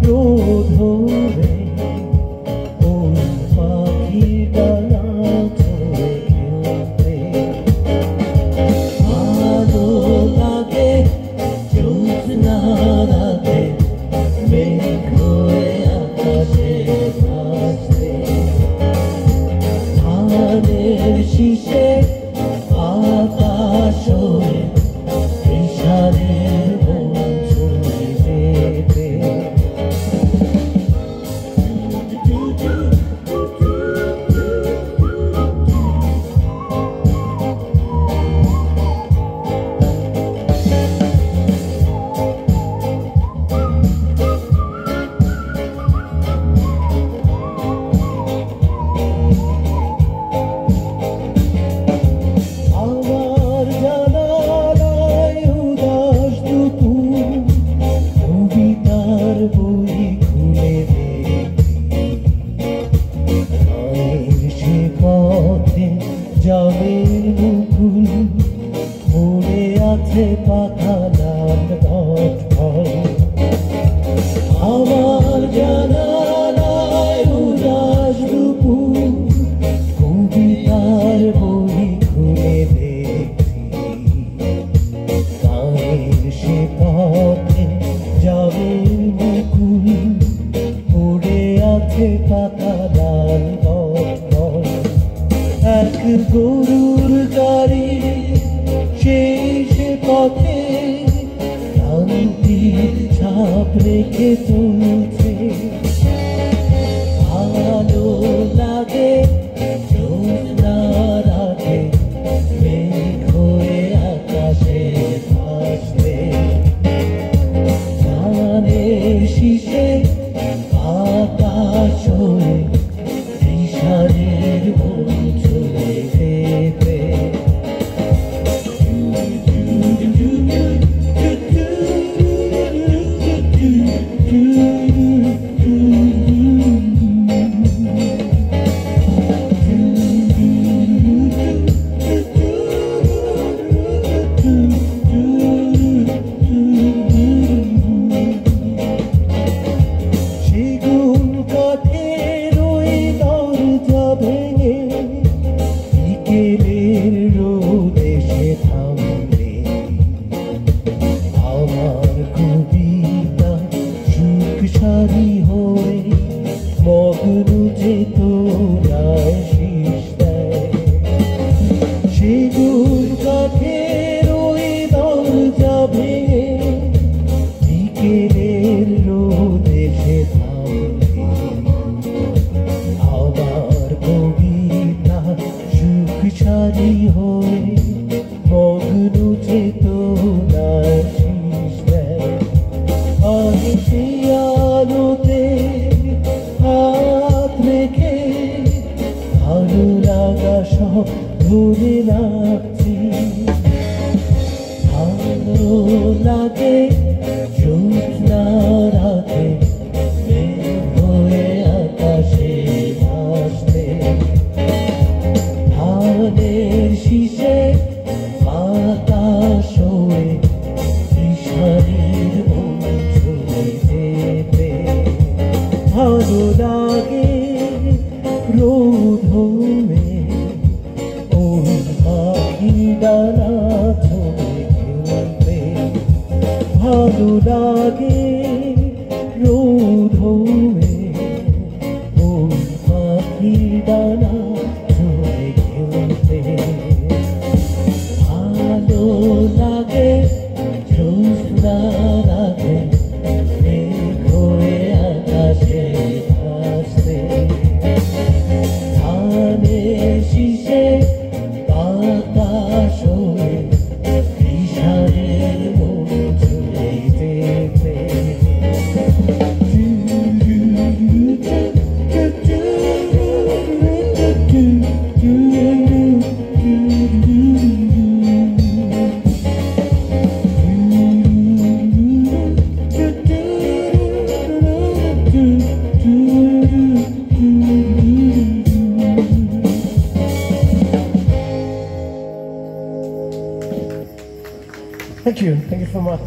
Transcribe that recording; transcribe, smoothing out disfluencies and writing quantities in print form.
রোদ হয়ে ওই পাখির ডানা ধরে খেলতে ভালো লাগে জ্যোৎস্না রাতে মেঘ হয়ে আকাশে ভাসতে ধানের শীষে বাতাস হয়ে বিষাদের মন ছুঁয়ে দেবে জামের মুকুল পড়ে আছে পাতা লাল বটফল আমার জানালায় উদাস দুপুর কবিতার বই খুলে দেখি গায়ের সে পথে জামের মুকুল পড়ে আছে পাতা লাল বটফল এক গরুর গাড়ি শেষ পথে ক্লান্তির ছাপ রেখে চলছে ভালো লাগে জ্যোৎস্না রাতে মেঘ হয়ে আকাশে ভাসতে ধানের শীষে বাতাস হয়ে বিষাদের মন ছুঁয়ে দেবে সারি হয়ে মগ্ন চেতনায় শীষ দেয় সেগুন কাঠের ওই দরজা ভেঙে বিকেলের রোদে সে থামে আমার কবিতা সুখ সারি হয়ে মগ্ন চেতনায় শীষ দেয় আলোতে হাত রেখে ভালো লাগা সব ধরে রাখছি ভালো লাগে জ্যোৎস্না রাতে মেঘ হয়ে আকাশে ভাসতে ধানের শীষে বাতাস হয়ে বিষাদের মন ছুঁয়ে দেবে ভালো লাগে রোদ হয়ে ওই পাখি ডানা ধরে খেলতে ভালো লাগে রোদ হয়ে ওই পাখি ডানা ধরে খেলতে ভালো লাগে জ্যোৎস্না রাতে মেঘ হয়ে আকাশে ভাসতে ধানের শীষে বাতাস হয়ে বিষাদের মন ছুঁয়ে দেবে Thank you so much.